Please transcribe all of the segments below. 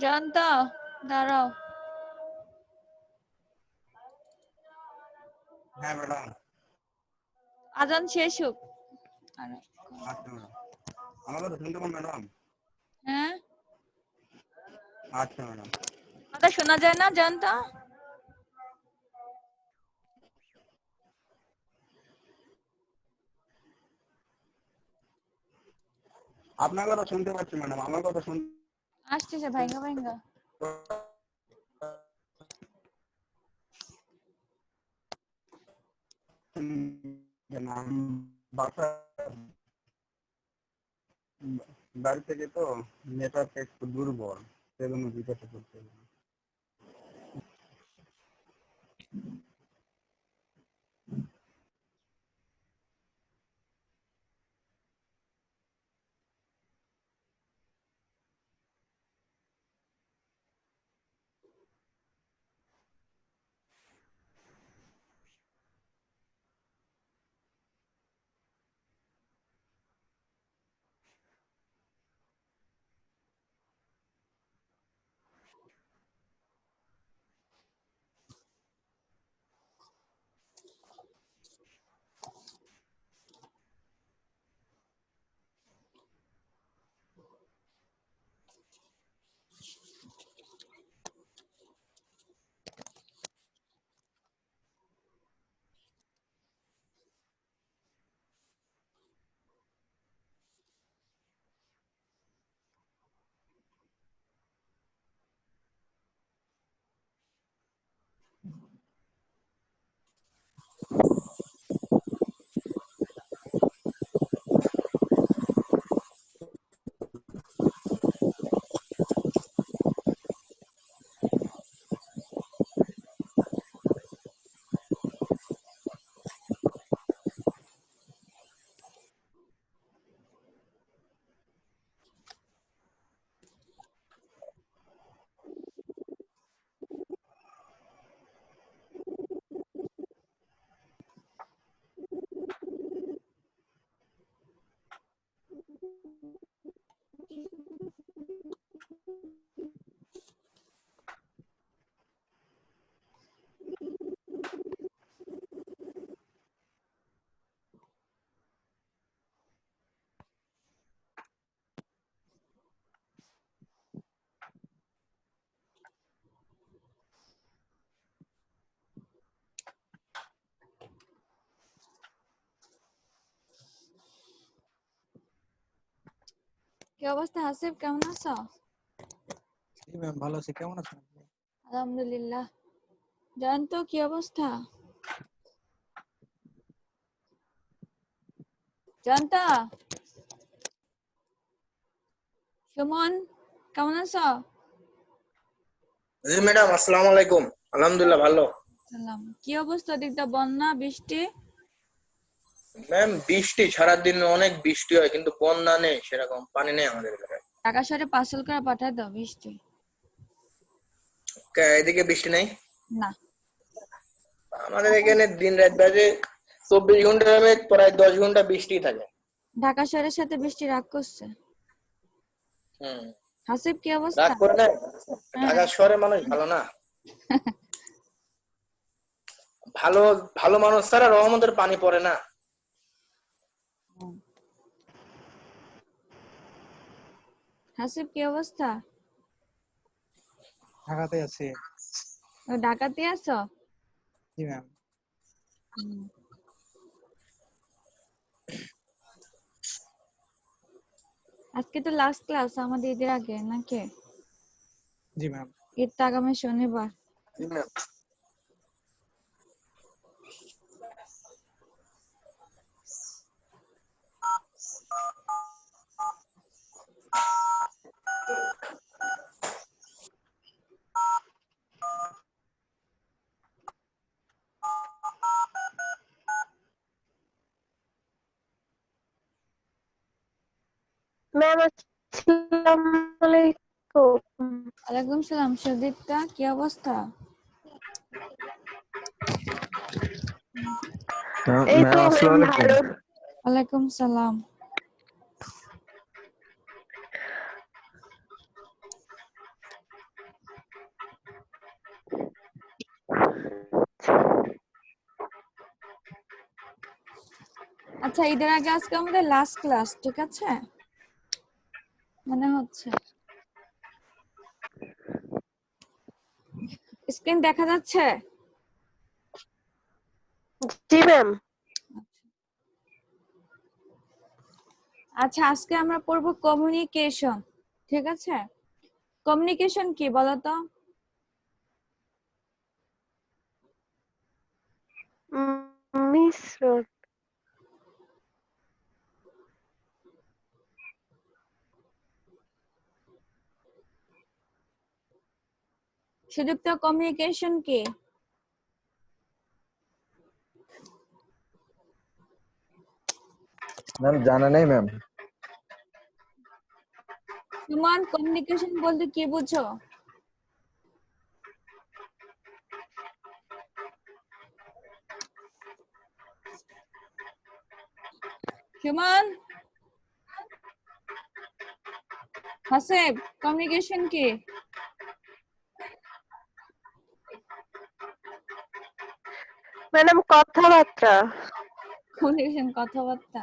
জানতা দাঁড়াও। হ্যাঁ ম্যাডাম। আজান শেষ হোক। আচ্ছা ম্যাডাম, আমার কথা শুনতে পান ম্যাডাম? হ্যাঁ, আচ্ছা ম্যাডাম। কথা শোনা যায় না জানতা? আপনার কথা শুনতে পাচ্ছি ম্যাডাম, আমার কথা শুনতে আসতেছে ভাইঙ্গা ভাইঙ্গা। বাড়ি থেকে তো নেটওয়ার্ক একটু দুর্বল, সেজন্য জিজ্ঞাসা করতে। কি অবস্থা হাসিব, কেমন আছো? জি ম্যাম, ভালো আছি। কেমন আছেন আপনি? আলহামদুলিল্লাহ। জানতো কি অবস্থা? জানতা, সুমন কেমন আছো? জি ম্যাডাম, আসসালামু আলাইকুম। আলহামদুলিল্লাহ ভালো। সালাম। কি অবস্থা দিকটা, বন্যা বৃষ্টি? ম্যাম, বৃষ্টি সারাদিন অনেক বৃষ্টি হয়, কিন্তু বন্যা নেই, সেরকম পানি নেই আমাদের এলাকায়। ঢাকা শহরে পার্সেল করে পাঠায় দাও বৃষ্টি। এদিকে বৃষ্টি নেই না, আমাদের এখানে। দিন রাত বাজে 24 ঘন্টা প্রায় 10 ঘন্টা বৃষ্টি থাকে। ঢাকা শহরের সাথে বৃষ্টি রাগ করছে। হুম, হাসিব কি রাগ অবস্থা? করে না। হ্যাঁ। ঢাকা শহরের মানুষ ভালো না। ভালো ভালো মানুষ ছাড়া রহমতের পানি পড়ে না। হাসিব কি অবস্থা? ঢাকাতে আছি। ঢাকাতে আছো? জি ম্যাম। আজকে তো লাস্ট ক্লাস আমাদের ঈদের আগে নাকি? জি ম্যাম। ঈদটা আগামী শনিবার। জি ম্যাম। ম্যাম আসসালামু আলাইকুম। ওয়ালাইকুম সালাম। সুদীপ্তা কি অবস্থা? এই তো ম্যাম ভালো। ওয়ালাইকুম সালাম। আচ্ছা ঈদের আগে আজকে আমাদের লাস্ট ক্লাস, ঠিক আছে? মনে হচ্ছে স্ক্রিন দেখা যাচ্ছে? জি ম্যাম। আচ্ছা আজকে আমরা পড়বো কমিউনিকেশন, ঠিক আছে? কমিউনিকেশন কি বলতো? মিশ্রণ। সুদীপ্ত কমিউনিকেশন কি? ম্যাম জানা নেই ম্যাম। সুমন কমিউনিকেশন বলতে কি বুঝো? সুমন, হাসেব কমিউনিকেশন কি? ম্যাডাম কথাবার্তা। কমিউনিকেশন কথাবার্তা।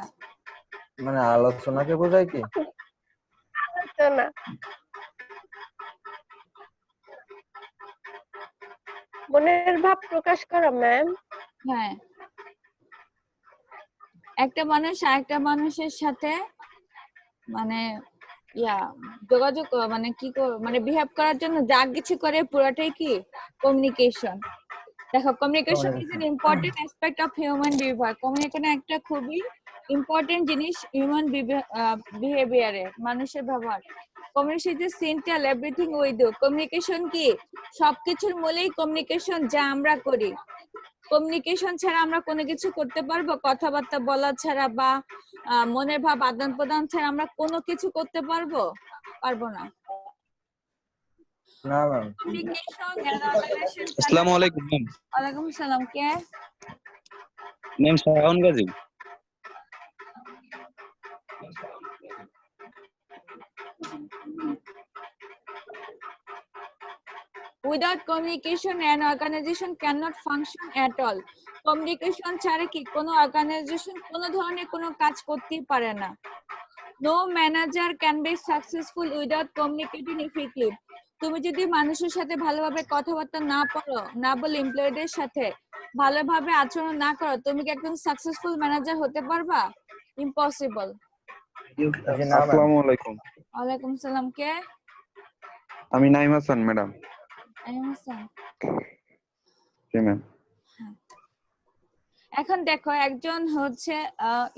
মানে আলোচনাকে বোঝায় কি? আলোচনা। মনের ভাব প্রকাশ করা ম্যাম। হ্যাঁ, একটা মানুষ আরেকটা মানুষের সাথে মানে যোগাযোগ মানে মানে বিহেভ করার জন্য যা কিছু করে পুরোটাই কি কমিউনিকেশন। দেখো communication is an important aspect of human behaviour. Communication একটা খুবই ইম্পর্টেন্ট জিনিস হিউম্যান বিহেভিয়ারে, মানুষের ব্যবহার। Communication is central everything we do. Communication কি সবকিছুর মূলেই কমিউনিকেশন, যা আমরা করি। কমিউনিকেশন ছাড়া আমরা কোনো কিছু করতে পারবো? কথাবার্তা বলা ছাড়া বা মনের ভাব আদান প্রদান ছাড়া আমরা কোনো কিছু করতে পারবো? পারবো না। না ম্যাম। Communication and organisation. আসসালামু আলাইকুম ম্যাম। ওয়ালাইকুম সালাম। কে? Ma'am Shaon Gazi. Without communication, an organization cannot function at all. Communication ছাড়া কি কোনো অর্গানাইজেশন কোনো ধরনের কোনো কাজ করতেই পারে না। No manager can be successful without communicating effectively. তুমি যদি মানুষের সাথে ভালোভাবে কথাবার্তা না বলে এমপ্লয়ীদের সাথে ভালোভাবে আচরণ না করো, তুমি কি একজন সাকসেসফুল ম্যানেজার হতে পারবা? ইম্পসিবল। জি না ম্যাম। আসসালামু আলাইকুম। ওয়ালাইকুম সালাম। কে? আমি নাইম হাসান ম্যাডাম। জি ম্যাম। এখন দেখো একজন হচ্ছে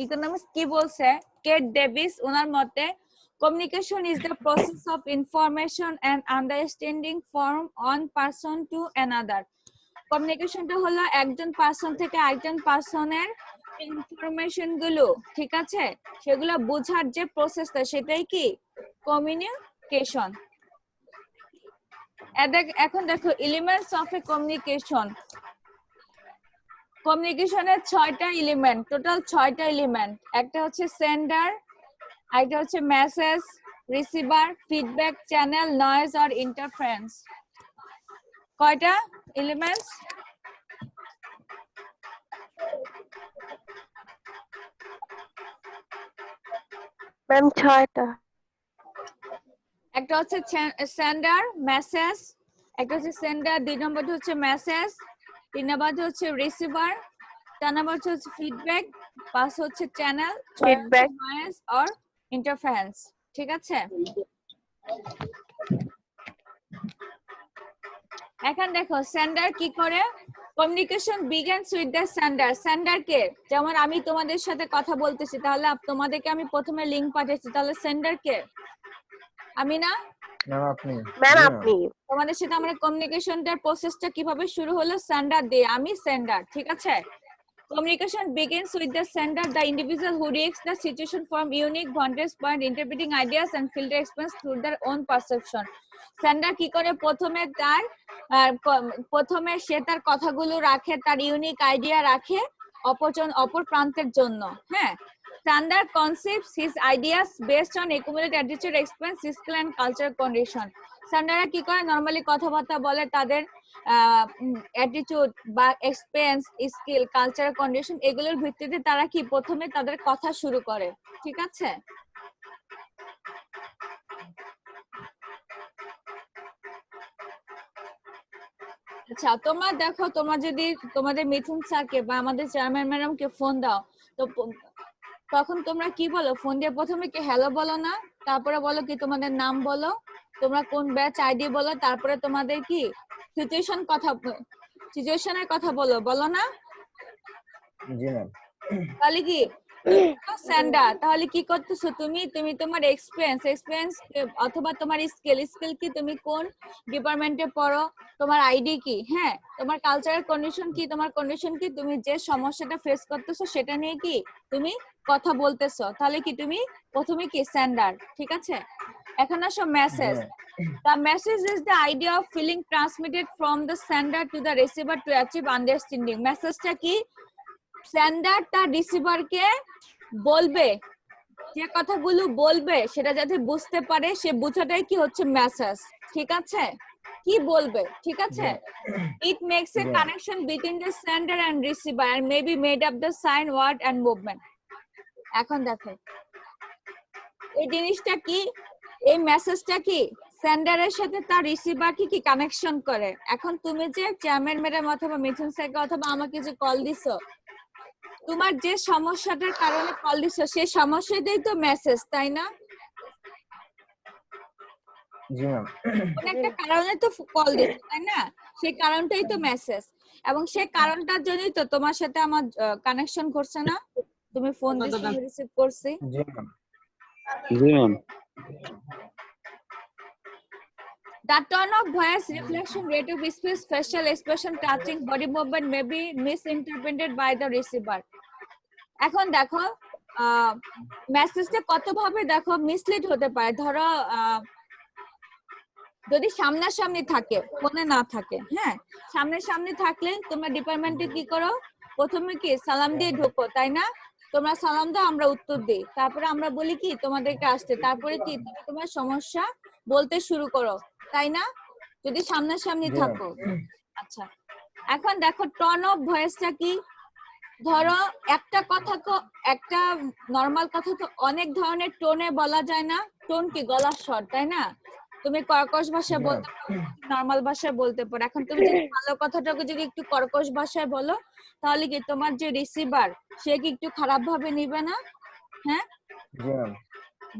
ইকোনমিক্স কি বলছে, কেট ডেভিস, ওনার মতে communication is the process of information and understanding from one person to another. কমিউনিকেশনটা হলো একজন পারসন থেকে আরেকজন পারসনের ইনফরমেশন গুলো, ঠিক আছে, সেগুলো বোঝার যে প্রসেসটা সেটাই কি কমিউনিকেশন। এখন দেখো এলিমেন্টস অফ এ কমিউনিকেশন। কমিউনিকেশনের 6টা এলিমেন্ট, টোটাল 6টা এলিমেন্ট। একটা হচ্ছে সেন্ডার, একটা হচ্ছে message, receiver, feedback, channel, noise আর ইন্টারফারেন্স। কয়টা এলিমেন্টস? ম্যাম 6টা। একটা হচ্ছে সেন্ডার, মেসেজ, একটা হচ্ছে সেন্ডার, 2 নম্বরটা হচ্ছে মেসেজ, 3 নম্বরটা হচ্ছে রিসিভার, 4 নম্বরটা হচ্ছে ফিডব্যাক, 5 হচ্ছে চ্যানেল, 6 ফিডব্যাক। নয়েজ আর ইন্টারফারেন্স, ঠিক আছে? এখন দেখো সেন্ডার কি করে। Communication begins with the sender. Sender কে? যেমন আমি তোমাদের সাথে কথা বলতেছি, তাহলে তোমাদেরকে আমি প্রথমে লিংক পাঠিয়েছি, তাহলে সেন্ডার কে? আমি না? ম্যাম আপনি। ম্যাম জি ম্যাম। আপনি। তোমাদের সাথে আমার কমিউনিকেশনটার প্রসেসটা কিভাবে শুরু হলো? সেন্ডার দিয়ে, আমি সেন্ডার, ঠিক আছে? Communication begins with the sender, the individual who reacts the situation from unique vantage point, interpreting ideas and filter experience through their own perception. Sender কি করে? প্রথমে সে তার কথাগুলো রাখে, তার ইউনিক আইডিয়া রাখে অপর প্রান্তের জন্য। হ্যাঁ, Sender conceives his ideas based on accumulated attitude, experience, skill and cultural condition. সেন্ডাররা কি করে নরমালি কথাবার্তা বলে তাদের অ্যাটিটিউড বা এক্সপেরিয়েন্স, স্কিল, কালচার, কন্ডিশন এগুলোর ভিত্তিতে তারা কি প্রথমে তাদের কথা শুরু করে, ঠিক আছে? আচ্ছা, তোমরা দেখো, তোমরা যদি তোমাদের মিথুন স্যারকে বা আমাদের চেয়ারম্যান ম্যাডামকে ফোন দাও, তো তখন তোমরা কি বলো? ফোন দিয়ে প্রথমে কি হ্যালো বলো না? তারপরে বলো কি তোমাদের নাম বলো, তোমরা কোন ব্যাচ আইডি বলো, তারপরে তোমাদের কি সিচুয়েশনের কথা বলো না? জি ম্যাম। তাহলে কি সেন্ডার, তাহলে কি করতেছো তুমি? তুমি তোমার এক্সপেরিয়েন্স অথবা তোমার স্কিল কি, তুমি কোন ডিপার্টমেন্টে পড়ো, তোমার আইডি কি, হ্যাঁ, তোমার কালচারাল কন্ডিশন কি, তোমার কন্ডিশন কি, তুমি যে সমস্যাটা ফেস করতেছো সেটা নিয়ে কি তুমি কথা বলতেছো, তাহলে কি তুমি প্রথমে কি সেন্ডার, ঠিক আছে? এখন আসো message. The message is the idea of feeling transmitted from the sender to the receiver to achieve understanding. মেসেজটা কি? সেন্ডার তার রিসিভারকে বলবে, যে কথাগুলো বলবে সেটা যাতে বুঝতে পারে, সে বোঝাটাই কি হচ্ছে মেসেজ, ঠিক আছে? কি বলবে, ঠিক আছে? It makes a connection between the sender and receiver and may be made up the sign, word and movement. এখন দেখো এই জিনিসটা কি, এই মেসেজটা কি সেন্ডারের সাথে তার রিসিভার কি কানেকশন করে। এখন তুমি যে চেয়ারম্যান ম্যাডাম অথবা মিথুন স্যারকে অথবা আমাকে যে কল দিছো, তোমার যে সমস্যাটার কারণে কল দিছো সেই সমস্যাটাই তো মেসেজ, তাই না? জি ম্যাম। কোন একটা কারণে তো কল দিছো, তাই না? সেই কারণটাই তো মেসেজ, এবং সেই কারণটার জন্যই তো তোমার সাথে আমার কানেকশন করছে না, তুমি ফোন দিছো, আমি রিসিভ করছি। জি ম্যাম। জি ma'am. The tone of voice, reflection, rate of speech, facial expression, touching, body movement may be misinterpreted by the receiver. এখন দেখো মেসেজটা কত ভাবে দেখো মিসলিড হতে পারে। ধরো যদি সামনাসামনি থাকে, ফোনে না থাকে, হ্যাঁ, সামনাসামনি থাকলে তোমরা ডিপার্টমেন্টে কি করো? প্রথমে কি সালাম দিয়ে ঢোকো, তাই না? তোমরা সালাম দাও, আমরা উত্তর দিই, তারপরে আমরা বলি কি তোমাদেরকে আসতে, তারপরে কি তুমি তোমার সমস্যা বলতে শুরু করো, তাই না? যদি সামনাসামনি থাকো। আচ্ছা, এখন দেখো টোন অফ ভয়েসটা কি। ধরো একটা কথা তো, একটা নরমাল কথা তো অনেক ধরনের টোনে বলা যায় না। টোন কি গলার স্বর, তাই না? তুমি কর্কশ ভাষায় বলতে পারো, নরমাল ভাষায় বলতে পারো। এখন তুমি যদি ভালো কথাটাকে যদি একটু কর্কশ ভাষায় বলো, তাহলে কি তোমার যে রিসিভার সে কি একটু খারাপ ভাবে নিবে না? হ্যাঁ। জি ma'am.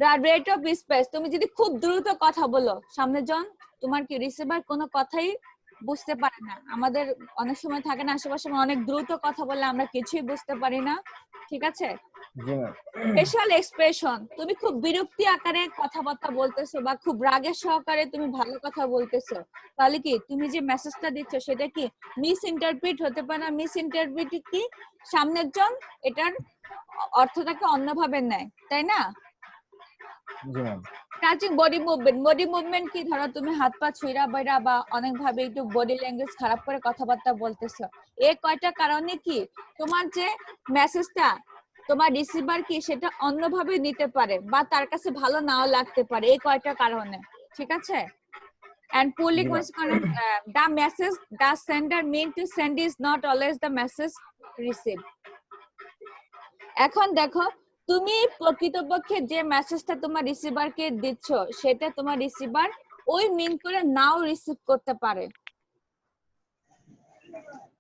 The rate of space, তুমি যদি খুব দ্রুত কথা বলো, সামনে জন তোমার কি রিসিভার কোনো কথাই বুঝতে পারে না। আমাদের অনেক সময় থাকে না আশেপাশে অনেক দ্রুত কথা বলে আমরা কিছুই বুঝতে পারি না, ঠিক আছে? জি ম্যাম। ফেশিয়াল এক্সপ্রেশন, তুমি খুব বিরক্তি আকারে কথাবার্তা বলতেছো বা খুব রাগের সহকারে তুমি ভালো কথা বলতেছো, তাহলে কি তুমি যে মেসেজটা দিচ্ছ সেটা কি মিস ইন্টারপ্রিট হতে পারে না? মিস ইন্টারপ্রিট কি সামনের জন এটার অর্থটাকে অন্যভাবে নেয়, তাই না? জি ম্যাম। টাচিং বডি মুভমেন্ট কি? ধরো তুমি হাত পা ছুঁড়া বাইরা বা অনেক ভাবে একটু বডি ল্যাঙ্গুয়েজ খারাপ করে কথাবার্তা বলতেছো, এই কয়টা কারণে কি তোমার যে মেসেজটা তোমার রিসিভার কি সেটা অন্যভাবে নিতে পারে বা তার কাছে ভালো নাও লাগতে পারে, এই কয়টা কারণে, ঠিক আছে? and poorly consequence, the message the sender mean to send is not always the message received. এখন দেখো তুমি প্রকৃতপক্ষে যে মেসেজটা তোমার রিসিভারকে দিচ্ছ সেটা তোমার রিসিভার ওই মিন করে নাও রিসিভ করতে পারে।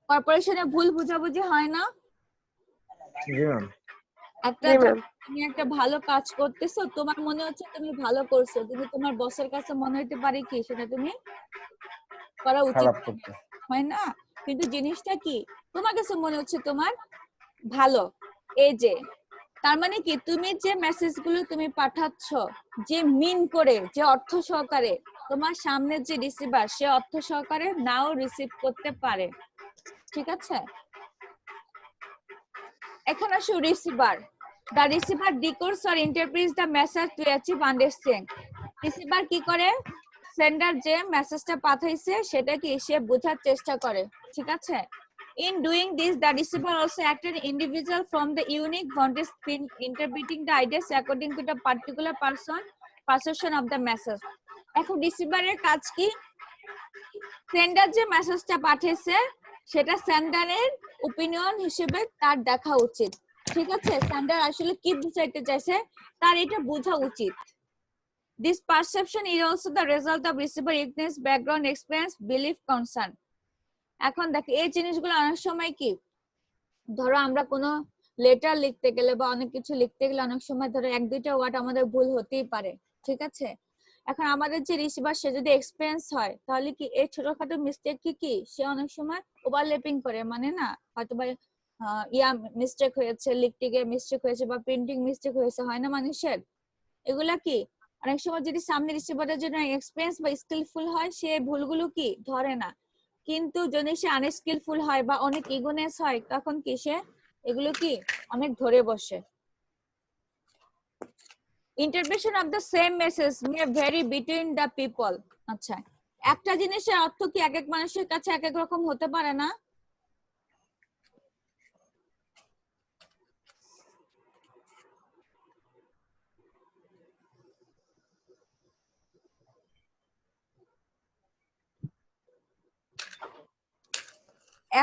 কর্পোরেশনে ভুল বুঝাবুঝি হয় না? জি ম্যাম। একটা তুমি একটা ভালো কাজ করতেছো, তোমার মনে হচ্ছে তুমি ভালো করছো, কিন্তু তোমার বসের কাছে মনে হতে পারে কি সেটা তুমি করা উচিত খারাপ করতে হয় না, কিন্তু জিনিসটা কি তোমার কাছে মনে হচ্ছে তোমার ভালো। এই যে তার মানে কি তুমি যে মেসেজগুলো তুমি পাঠাচ্ছ যে মিন করে, যে অর্থ সহকারে, তোমার সামনে যে রিসিভার সে অর্থ সহকারে নাও রিসিভ করতে পারে, ঠিক আছে? এখন আসো receiver. The receiver decodes or interprets the message to achieve understanding. Receiver কি করে? সেন্ডার যে মেসেজটা পাঠাইছে সেটা কি সে বোঝার চেষ্টা করে, ঠিক আছে? In doing this, the receiver also acted individual from the unique vantage point, interpreting the ideas according to the particular perception of the message. এখন রিসিভারের কাজ কি, সেন্ডার যে মেসেজটা পাঠিয়েছে সেটা সেন্ডারের ওপিনিয়ন হিসেবে তার দেখা উচিত, ঠিক আছে? সেন্ডার আসলে কি বুঝাইতে চাইছে তার এটা বোঝা উচিত। This perception is also the result of receiver ignorance, background experience, belief, concern. এখন দেখ এই জিনিসগুলো অনেক সময় কি, ধরো আমরা কোনো লেটার লিখতে গেলে বা অনেক কিছু লিখতে গেলে অনেক সময় ধরো এক দুইটা ওয়ার্ড আমাদের ভুল হতেই পারে, ঠিক আছে? এখন আমাদের যে রিসিভার সে যদি এক্সপেরিয়েন্স হয় তাহলে কি এই ছোটখাটো মিস্টেক কি সে অনেক সময় ওভারল্যাপিং করে, মানে না হয়তো বা মিস্টেক হয়েছে, লিখতে গিয়ে মিস্টেক হয়েছে বা প্রিন্টিং মিস্টেক হয়েছে, হয় না মানুষের? এগুলা কি অনেক সময় যদি সামনে রিসিভারের জন্য এক্সপেরিয়েন্স বা স্কিলফুল হয় সে ভুলগুলো কি ধরে না, কিন্তু যদি সে আনস্কিলফুল হয় বা অনেক ইগোনেস হয় তখন কি সে এগুলো কি অনেক ধরে বসে। Interpretation of the same message may vary between the people. আচ্ছা, একটা জিনিসের অর্থ কি এক এক মানুষের কাছে এক এক রকম হতে পারে না?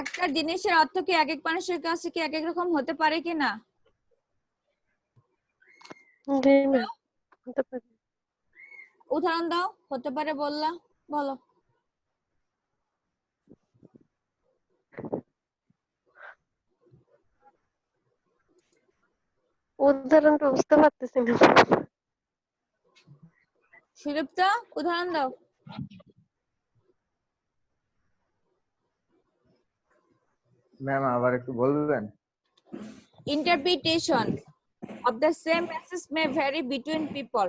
একটা জিনিসের অর্থ কি এক এক মানুষের কাছে কি এক এক রকম হতে পারে কি না? জি ম্যাম, হতে পারে। উদাহরণ দাও, হতে পারে বললা, বলো। উদাহরণটা বুঝতে পারতেছি না। সুদীপ্তা উদাহরণ দাও। ম্যাম আবার একটু বলবেন? Interpretation of the same message may vary between people.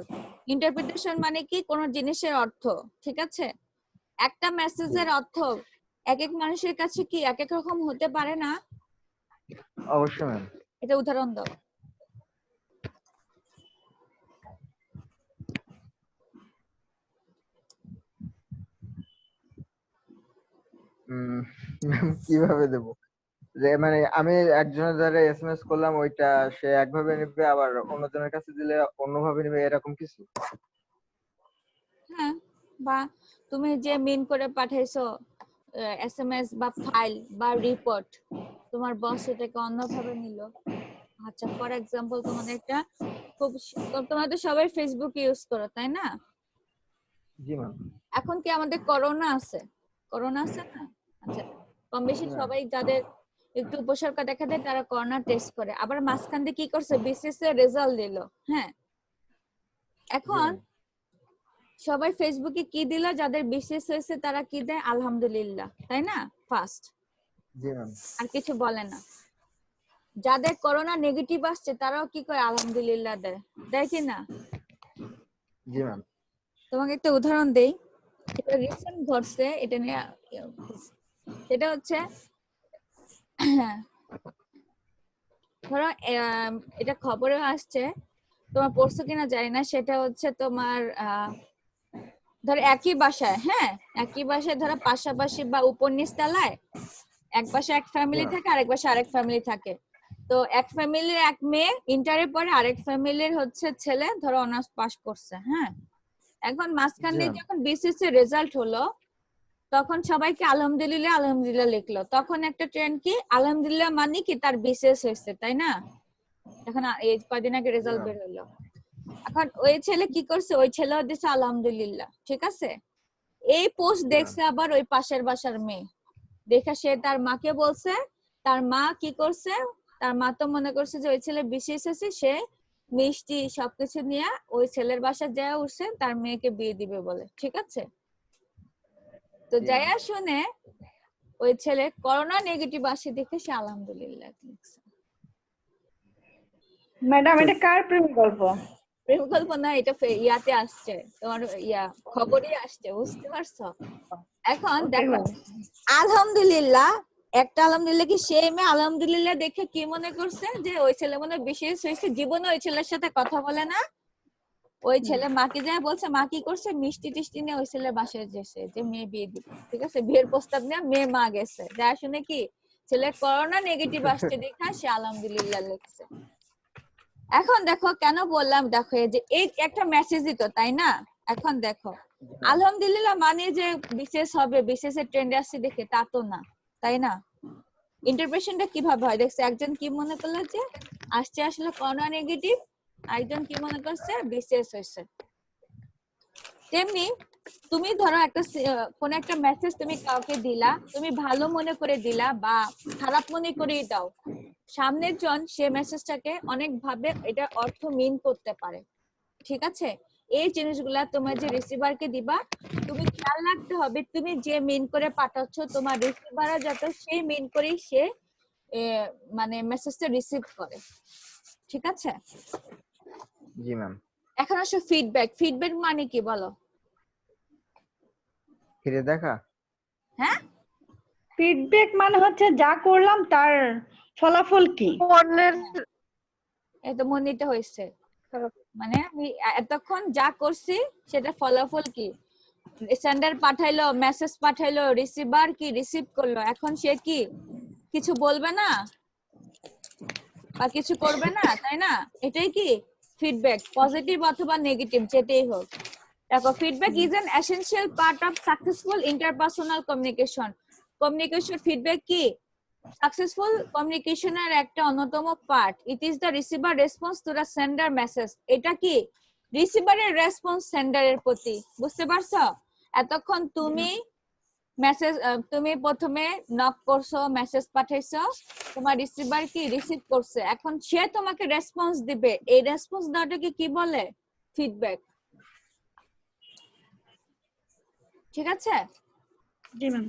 Interpretation মানে কি কোন জিনিসের অর্থ, ঠিক আছে? একটা মেসেজের অর্থ এক এক মানুষের কাছে কি এক এক রকম হতে পারে না? অবশ্যই ম্যাম। এটা উদাহরণ দাও। ম্যাম কিভাবে দেব? যে মানে আমি একজনের দ্বারা এসএমএস করলাম ওইটা সে একভাবে নেবে, আবার অন্যজনের কাছে দিলে অন্যভাবে নেবে, এরকম কিছু? হ্যাঁ, বা তুমি যে মিন করে পাঠাইছো এসএমএস বা ফাইল বা রিপোর্ট, তোমার বস এটাকে অন্যভাবে নিল। আচ্ছা, ফর এক্সাম্পল তোমাদের একটা খুব, তোমরা তো সবাই ফেসবুক ইউজ করো তাই না? জি ম্যাম। এখন কি আমাদের করোনা আছে, করোনা আছে না? আচ্ছা, কম বেশি হ্যাঁ। সবাই যাদের একটু উপসর্গ দেখা দেয় তারা করোনা টেস্ট করে, আবার মাঝখান দিয়ে কি করছে বিসিএস এর রেজাল্ট দিল। হ্যাঁ, এখন সবাই ফেসবুকে কি দিল, যাদের বিসিএস হয়েছে তারা কি দেয় আলহামদুলিল্লাহ, তাই না? ফার্স্ট, জি ম্যাম। আর কিছু বলে না। যাদের করোনা নেগেটিভ আসছে তারাও কি করে আলহামদুলিল্লাহ দেয়, দেয় কি না? জি ম্যাম। তোমাকে একটা উদাহরণ দেই, এটা রিসেন্ট ঘটছে, এটা নিয়ে সেটা হচ্ছে ধরো এটা খবরে আসছে, তোমার পড়ছো কিনা জানি না, সেটা হচ্ছে তোমার ধরো একই বাসায়, হ্যাঁ একই বাসায় ধরো পাশাপাশি বা উপনিচ তলায় এক বাসায় এক ফ্যামিলি থাকে আর এক বাসায় আরেক ফ্যামিলি থাকে। তো এক ফ্যামিলির এক মেয়ে ইন্টারে পড়ে, আরেক ফ্যামিলির হচ্ছে ছেলে ধরো অনার্স পাস করছে। হ্যাঁ, এখন মাঝখান দিয়ে যখন বিসিএস এর রেজাল্ট হলো তখন সবাইকে আলহামদুলিল্লাহ আলহামদুলিল্লাহ লিখলো, তখন একটা ট্রেন্ড কি আলহামদুলিল্লাহ মানে কি তার বিসিএস হয়েছে, তাই না? এখন এই কয়দিন আগে রেজাল্ট বের হলো, এখন ওই ছেলে কি করছে, ওই ছেলেও দিছে আলহামদুলিল্লাহ, ঠিক আছে? এই পোস্ট দেখছে আবার ওই পাশের বাসার মেয়ে, দেখে সে তার মাকে বলছে, তার মা কি করছে, তার মা তো মনে করছে যে ওই ছেলে বিসিএস আছে, সে মিষ্টি সবকিছু নিয়ে ওই ছেলের বাসা যায় উঠছে তার মেয়েকে বিয়ে দিবে বলে, ঠিক আছে? তো যাইয়া শুনে ওই ছেলে করোনা নেগেটিভ আসে দেখে সে আলহামদুলিল্লাহ লিখছে। ম্যাডাম এটা কার প্রেম গল্প? প্রেম গল্প না, এটা ইয়াতে আসছে, তোমার খবরই আসছে, বুঝতে পারছো? এখন দেখো আলহামদুলিল্লাহ, একটা আলহামদুলিল্লাহ কি সে মেয়ে আলহামদুলিল্লাহ দেখে কি মনে করছে যে ওই ছেলে মনে বিশেষ হয়েছে, জীবনে ওই ছেলের সাথে কথা বলে না। ওই ছেলে মাকে যায় বলছে, মা কি করছে, মিষ্টি টিষ্টি নিয়ে ওই ছেলের বাসায় গেছে যে মেয়ে বিয়ে দিবে, ঠিক আছে? বিয়ের প্রস্তাব নিয়ে মেয়ে মা গেছে, যা শুনে কি ছেলে করোনা নেগেটিভ আসছে দেখা সে আলহামদুলিল্লাহ লিখছে। এখন দেখো কেন বললাম, দেখো এই যে এই একটা মেসেজ দিত, তাই না? এখন দেখো আলহামদুলিল্লাহ মানে যে বিশেষ হবে, বিশেষের ট্রেন্ডে আসছে দেখে তা তো না, তাই না? ইন্টারপ্রেশনটা কিভাবে হয় দেখছে, একজন কি মনে করলো যে আসছে আসলে করোনা নেগেটিভ, একজন কি মনে করছে বিশেষ হয়েছে। তেমনি তুমি ধরো একটা কোন একটা মেসেজ তুমি কাউকে দিলা, তুমি ভালো মনে করে দিলা বা খারাপ মনে করে দাও, সামনের জন সে মেসেজটাকে অনেক ভাবে এটা অর্থ মিন করতে পারে, ঠিক আছে? এই জিনিসগুলা তোমার যে রিসিভারকে দিবা, তুমি খেয়াল রাখতে হবে তুমি যে মিন করে পাঠাচ্ছ তোমার রিসিভারও যাতে সেই মিন করেই সে মানে মেসেজটা রিসিভ করে, ঠিক আছে? জি ম্যাম। এখন আসো ফিডব্যাক। ফিডব্যাক মানে কি বলো? ফিরে দেখা। হ্যাঁ, ফিডব্যাক মানে হচ্ছে যা করলাম তার ফলাফল কি। অন্যের এই তো মনিটা হয়েছে, মানে আমি এতক্ষণ যা করছি সেটা ফলাফল কি, সেন্ডার পাঠাইলো, মেসেজ পাঠাইলো, রিসিভার কি রিসিভ করলো, এখন সে কি কিছু বলবে না বা কিছু করবে না, তাই না? এটাই কি ফিডব্যাক, পজিটিভ অথবা নেগেটিভ যেটাই হোক। দেখো, feedback is an essential part of successful interpersonal communication. Communication feedback কি সাকসেসফুল কমিউনিকেশনের একটা অন্যতম part. It is the receiver response to the sender message. এটা কি রিসিভারের রেসপন্স সেন্ডারের প্রতি, বুঝতে পারছো? এতক্ষণ তুমি মেসেজ, তুমি প্রথমে নক করছো, মেসেজ পাঠাইছো, তোমার রিসিভার কি রিসিভ করছে, এখন সে তোমাকে রেসপন্স দিবে, এই রেসপন্স দেওয়াটাকে কি বলে? ফিডব্যাক, ঠিক আছে? জি ma'am.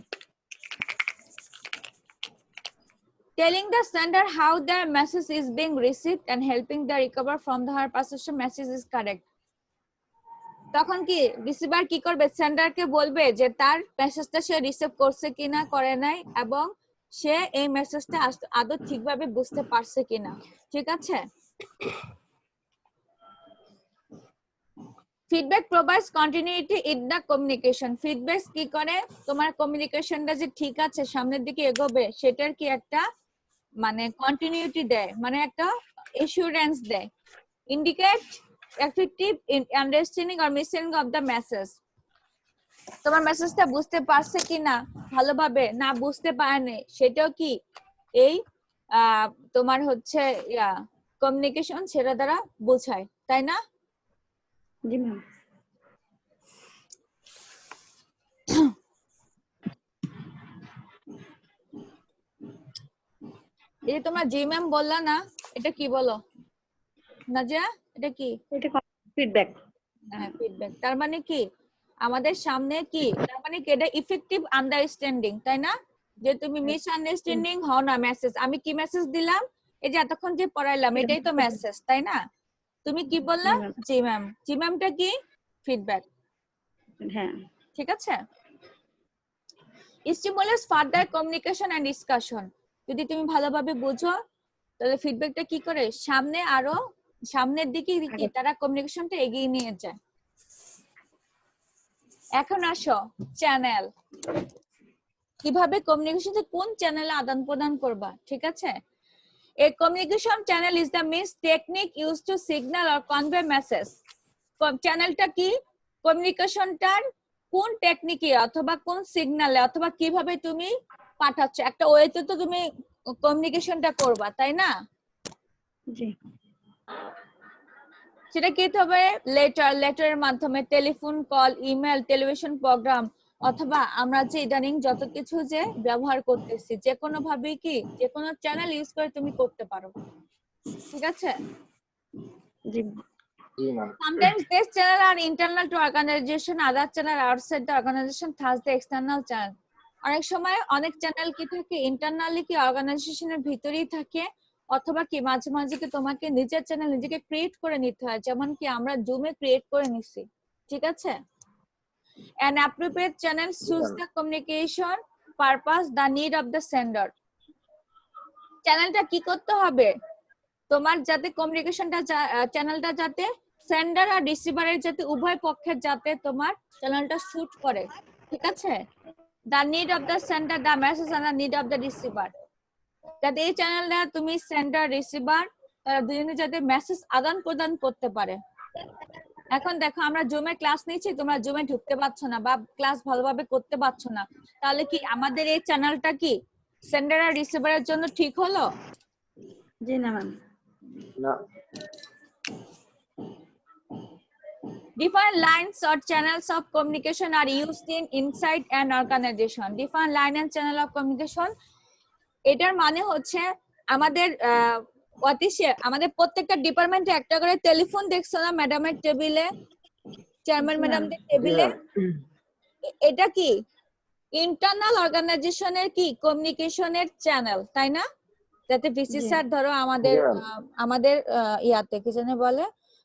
Telling the sender how their message is being received and helping them recover from the her perception message is correct. তখন কি রিসিভার কি করবে? সেন্ডারকে বলবে যে তার মেসেজটা সে রিসিভ করছে কিনা, করে নাই, এবং সে এই মেসেজটা আদৌ ঠিকভাবে বুঝতে পারছে কিনা, ঠিক আছে? Feedback provides continuity in the communication. Feedback কি করে? তোমার কমিউনিকেশনটা যে ঠিক আছে, সামনের দিকে এগোবে, সেটার কি একটা মানে কন্টিনিউটি দেয়, মানে একটা এসিউরেন্স দেয়। Indicate effective understanding or misunderstanding of the message. তোমার মেসেজটা বুঝতে পারছে কিনা, ভালোভাবে না বুঝতে পারেনি, সেটাও কি এই তোমার হচ্ছে কমিউনিকেশন সেটা দ্বারা বোঝায়, তাই না? জি ম্যাম। এই যে তোমরা জি ম্যাম বললা না, এটা কি বলো নাজিয়া? এটা কি? এটা ফিডব্যাক। হ্যাঁ, ফিডব্যাক। তার মানে কি আমাদের সামনে কি, তার মানে কি এটা ইফেক্টিভ আন্ডারস্ট্যান্ডিং, তাই না? যে তুমি মিসআন্ডারস্ট্যান্ডিং হও না মেসেজ। আমি কি মেসেজ দিলাম, এই যে এতক্ষণ যে পড়াইলাম, এটাই তো মেসেজ, তাই না? তুমি কি বললা? জি ম্যাম। জি ম্যামটা কি? ফিডব্যাক, হ্যাঁ। ঠিক আছে? Stimulus further communication and discussion. যদি তুমি ভালোভাবে বুঝো তাহলে ফিডব্যাকটা কি করে সামনে আরো সামনের দিকে কি তারা কমিউনিকেশনটা এগিয়ে নিয়ে যায়। এখন আসো চ্যানেল, কিভাবে কমিউনিকেশন, কোন চ্যানেলে আদান প্রদান করবা, ঠিক আছে? A communication channel is the means technique used to signal or convey message. চ্যানেলটা কি? কমিউনিকেশনটার কোন টেকনিকে অথবা কোন সিগন্যালে অথবা কিভাবে তুমি পাঠাচ্ছ, একটা ওয়েতে তো তুমি কমিউনিকেশনটা করবা, তাই না? জি। সেটা কি হবে? লেটারের মাধ্যমে, telephone call, email, television program, অথবা আমরা যে ইদানিং যত কিছু যে ব্যবহার করতেছি, যে কোনো ভাবে কি যে কোনো চ্যানেল ইউজ করে তুমি করতে পারো, ঠিক আছে? জি। Sometimes this channel are internal to organization, other channel outside the organization, thus the external channel. অনেক সময় অনেক চ্যানেল কি থাকে ইন্টারনালি কি অর্গানাইজেশনের ভিতরেই থাকে, অথবা কি মাঝে মাঝে কি তোমাকে নিজের চ্যানেল নিজেকে ক্রিয়েট করে নিতে হয়, যেমন কি আমরা জুমে ক্রিয়েট করে নিছি, ঠিক আছে? An appropriate channel suits the communication purpose, the need of the sender. চ্যানেলটা কি করতে হবে? তোমার যাতে কমিউনিকেশনটা চ্যানেলটা যাতে সেন্ডার আর রিসিভারের যাতে উভয় পক্ষের যাতে তোমার চ্যানেলটা শুট করে, ঠিক আছে? The need of the sender, the message and the need of the receiver. যাতে এই চ্যানেলটা তুমি সেন্ডার রিসিভার দুজনে যাতে মেসেজ আদান প্রদান করতে পারে, এখন দেখো আমরা জুমে ক্লাস নিচ্ছি, তোমরা জুমে ঢুকতে পারছো না বা ক্লাস ভালোভাবে করতে পারছো না, তাহলে কি আমাদের এই চ্যানেলটা কি সেন্ডার আর রিসিভারের জন্য ঠিক হলো? জি না ম্যাম। না। Different lines or channels of communication are used in inside an organization. Different line and channel of communication, এটার মানে হচ্ছে আমাদের আমাদের প্রত্যেকটা ডিপার্টমেন্টে একটা করে টেলিফোন দেখছো না ম্যাডামের টেবিলে, চেয়ারম্যান ম্যাডামদের টেবিলে? এটা কি ইন্টারনাল অর্গানাইজেশনের কি কমিউনিকেশনের চ্যানেল, তাই না? যাতে ভিসি স্যার ধরো আমাদের ইয়াতে কি জানে বলে,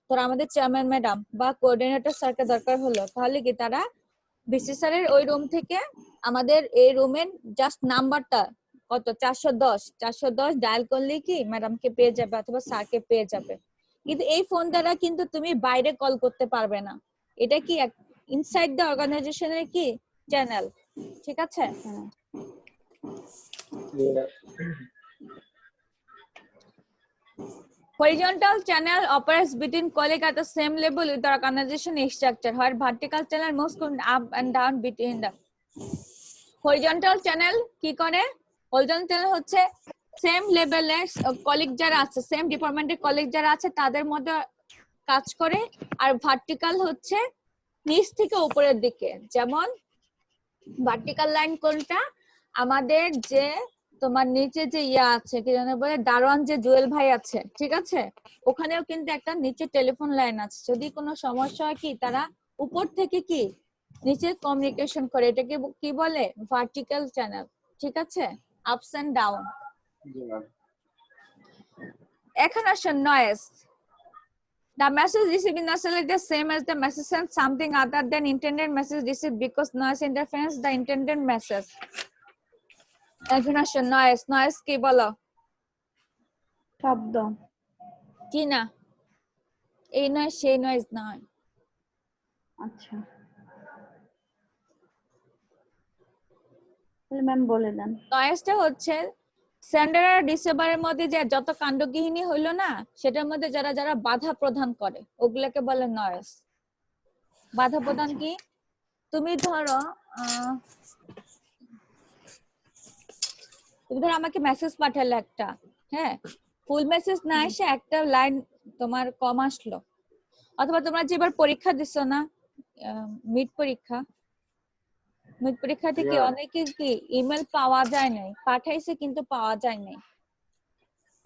ধরো আমাদের চেয়ারম্যান ম্যাডাম বা কোঅর্ডিনেটর স্যারকে দরকার হলো, তাহলে কি তারা ভিসি স্যারের ওই রুম থেকে আমাদের এই রুমের জাস্ট নাম্বারটা কত 410 ডায়াল করলে কি ম্যাডামকে পেয়ে যাবে অথবা স্যারকে পেয়ে যাবে। কিন্তু এই ফোন দ্বারা কিন্তু তুমি বাইরে কল করতে পারবে না। এটা কি ইনসাইড দ্য অর্গানাইজেশনের কি চ্যানেল, ঠিক আছে? Horizontal channel operates between colleagues at the same level with the organization structure, while vertical channel moves up and down between them. Horizontal channel কি করে? Horizontal channel হচ্ছে সেম লেভেলের কলিগ যারা আছে, সেম ডিপার্টমেন্টের কলিগ যারা আছে তাদের মধ্যে কাজ করে, আর ভার্টিক্যাল হচ্ছে নিচ থেকে উপরের দিকে। যেমন ভার্টিক্যাল লাইন কোনটা? আমাদের যে তোমার নিচে যে ইয়া আছে কি জানো বলে দারোয়ান যে জুয়েল ভাই আছে, ঠিক আছে, ওখানেও কিন্তু একটা নিচে টেলিফোন লাইন আছে। যদি কোনো সমস্যা হয় কি তারা উপর থেকে কি নিচে কমিউনিকেশন করে, এটাকে কি বলে? ভার্টিক্যাল চ্যানেল, ঠিক আছে? Ups and down. এখন আসো noise. The message received is not the same as the message sent something other than intended message received because noise interferes the intended message. এখন আসো নয়েজ। নয়েজ কি বলো? শব্দ। কি না, এই নয় সেই নয়েজ নয়। আচ্ছা, তাহলে ম্যাম বলে দেন। নয়েজটা হচ্ছে সেন্ডার আর রিসিভারের মধ্যে যে যত কাণ্ডজ্ঞানী হইলো না, সেটার মধ্যে যারা যারা বাধা প্রদান করে ওগুলাকে বলে নয়েজ। বাধা প্রদান কি? তুমি ধরো আমাকে মেসেজ পাঠালে একটা, হ্যাঁ, ফুল মেসেজ না এসে একটা লাইন তোমার কম আসলো, অথবা তোমরা যে এবার পরীক্ষা দিছো না, মিড পরীক্ষা থেকে অনেকে কি ইমেল পাওয়া যায় নাই, পাঠাইছে কিন্তু পাওয়া যায় নাই,